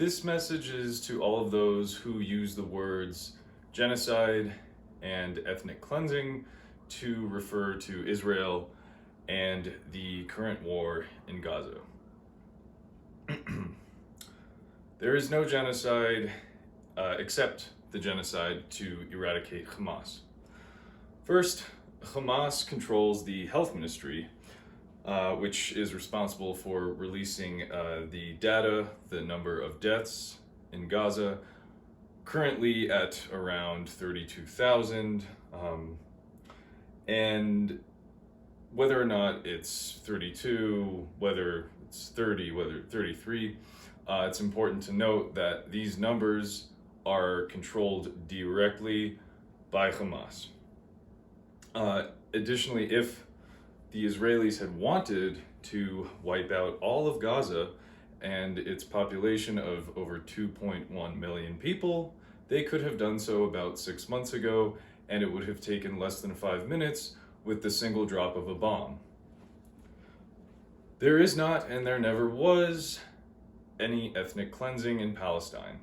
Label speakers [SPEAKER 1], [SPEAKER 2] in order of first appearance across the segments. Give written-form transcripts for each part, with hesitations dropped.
[SPEAKER 1] This message is to all of those who use the words genocide and ethnic cleansing to refer to Israel and the current war in Gaza. There is no genocide except the genocide to eradicate Hamas. First, Hamas controls the health ministry, which is responsible for releasing the data, the number of deaths in Gaza, currently at around 32,000. And whether or not it's 32, whether it's 30, whether 33, it's important to note that these numbers are controlled directly by Hamas. Additionally, if the Israelis had wanted to wipe out all of Gaza and its population of over 2.1 million people, they could have done so about 6 months ago, and it would have taken less than 5 minutes with the single drop of a bomb. There is not, and there never was, any ethnic cleansing in Palestine,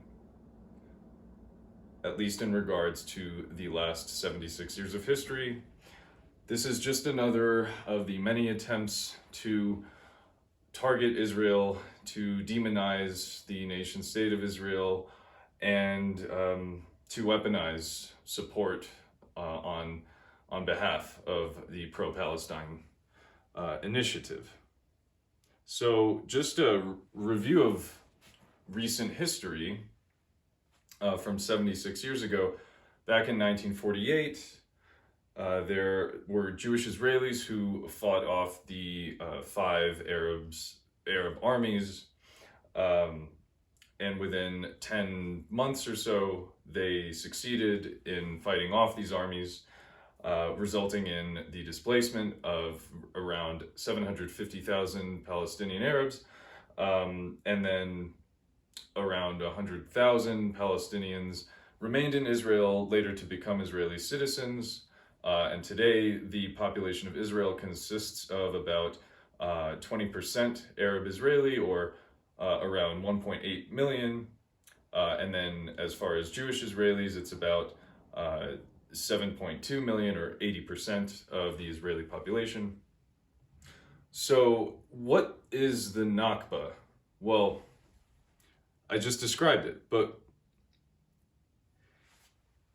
[SPEAKER 1] at least in regards to the last 76 years of history. This is just another of the many attempts to target Israel, to demonize the nation state of Israel, and to weaponize support on behalf of the pro-Palestine initiative. So just a review of recent history from 76 years ago. Back in 1948, there were Jewish Israelis who fought off the 5 Arab armies, and within 10 months or so, they succeeded in fighting off these armies, resulting in the displacement of around 750,000 Palestinian Arabs, and then around 100,000 Palestinians remained in Israel, later to become Israeli citizens. And today, the population of Israel consists of about 20% Arab Israeli, or around 1.8 million. And then as far as Jewish Israelis, it's about 7.2 million, or 80% of the Israeli population. So what is the Nakba? Well, I just described it, but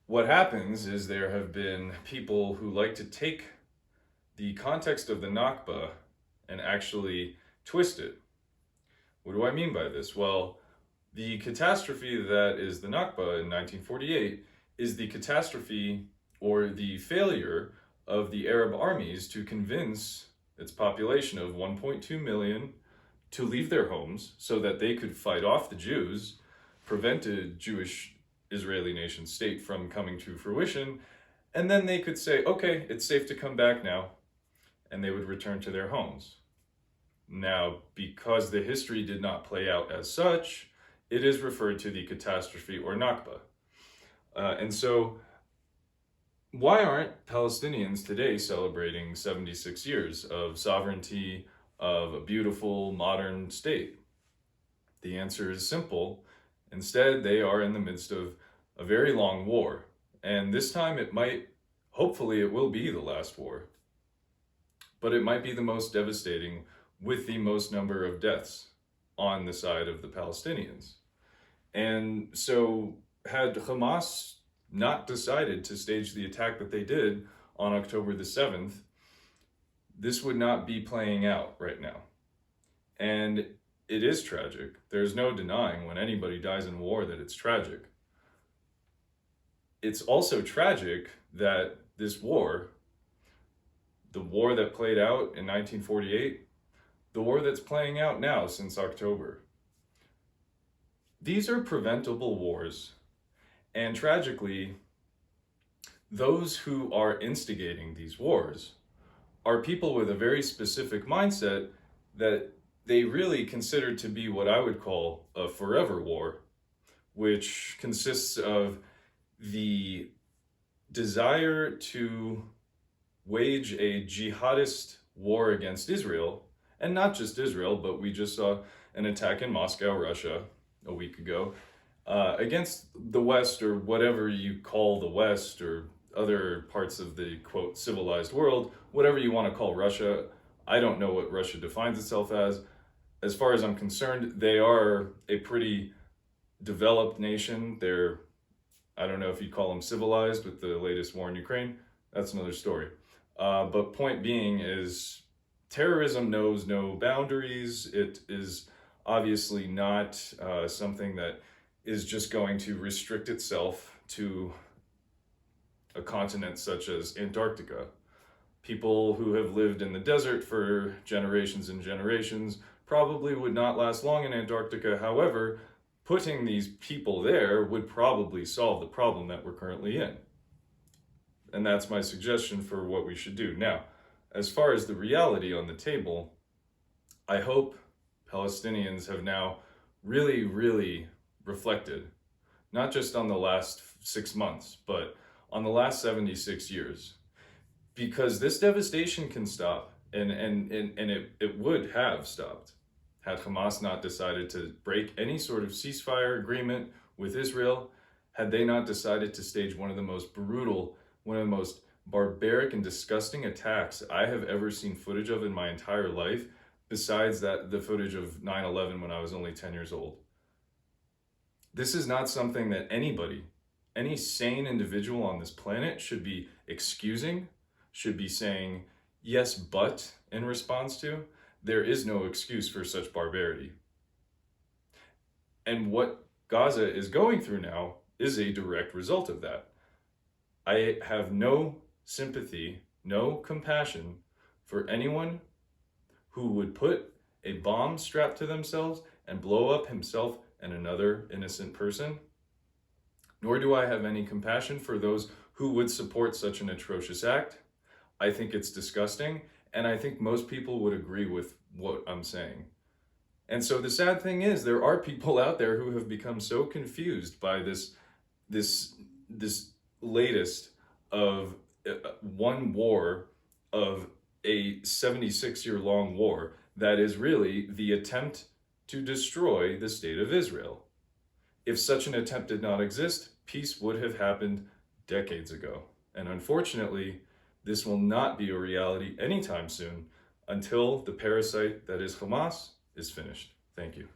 [SPEAKER 1] what happens is there have been people who like to take the context of the Nakba and actually twist it. What do I mean by this? Well, the catastrophe that is the Nakba in 1948 is the catastrophe or the failure of the Arab armies to convince its population of 1.2 million to leave their homes so that they could fight off the Jews, prevent a Jewish Israeli nation state from coming to fruition, and then they could say, okay, it's safe to come back now, and they would return to their homes. Now, because the history did not play out as such, it is referred to the catastrophe or Nakba. And so, why aren't Palestinians today celebrating 76 years of sovereignty, of a beautiful modern state? The answer is simple. Instead, they are in the midst of a very long war. And this time hopefully it will be the last war. But it might be the most devastating, with the most number of deaths on the side of the Palestinians. And so had Hamas not decided to stage the attack that they did on October the 7th, this would not be playing out right now. And it is tragic. There's no denying when anybody dies in war that it's tragic. It's also tragic that this war, the war that played out in 1948, the war that's playing out now since October, these are preventable wars. And tragically, those who are instigating these wars are people with a very specific mindset that they really consider to be what I would call a forever war, which consists of the desire to wage a jihadist war against Israel, and not just Israel, but we just saw an attack in Moscow, Russia, a week ago, against the West, or whatever you call the West, or other parts of the quote civilized world, whatever you want to call Russia. I don't know what Russia defines itself as. As far as I'm concerned, they are a pretty developed nation. They're, I don't know if you'd call them civilized with the latest war in Ukraine. That's another story. But point being is, terrorism knows no boundaries. It is obviously not something that is just going to restrict itself to a continent such as Antarctica. People who have lived in the desert for generations and generations probably would not last long in Antarctica. However, putting these people there would probably solve the problem that we're currently in. And that's my suggestion for what we should do. Now, as far as the reality on the table, I hope Palestinians have now really, really reflected, not just on the last 6 months, but on the last 76 years. Because this devastation can stop, and it would have stopped had Hamas not decided to break any sort of ceasefire agreement with Israel, had they not decided to stage one of the most brutal, one of the most barbaric and disgusting attacks I have ever seen footage of in my entire life, besides the footage of 9/11 when I was only 10 years old. This is not something that anybody, any sane individual on this planet should be excusing, should be saying, yes, but in response to. There is no excuse for such barbarity. And what Gaza is going through now is a direct result of that. I have no sympathy, no compassion for anyone who would put a bomb strapped to themselves and blow up himself and another innocent person. Nor do I have any compassion for those who would support such an atrocious act. I think it's disgusting, and I think most people would agree with what I'm saying. And so the sad thing is, there are people out there who have become so confused by this latest of one war, of a 76-year-long war that is really the attempt to destroy the state of Israel. If such an attempt did not exist, peace would have happened decades ago. And unfortunately, this will not be a reality anytime soon until the parasite that is Hamas is finished. Thank you.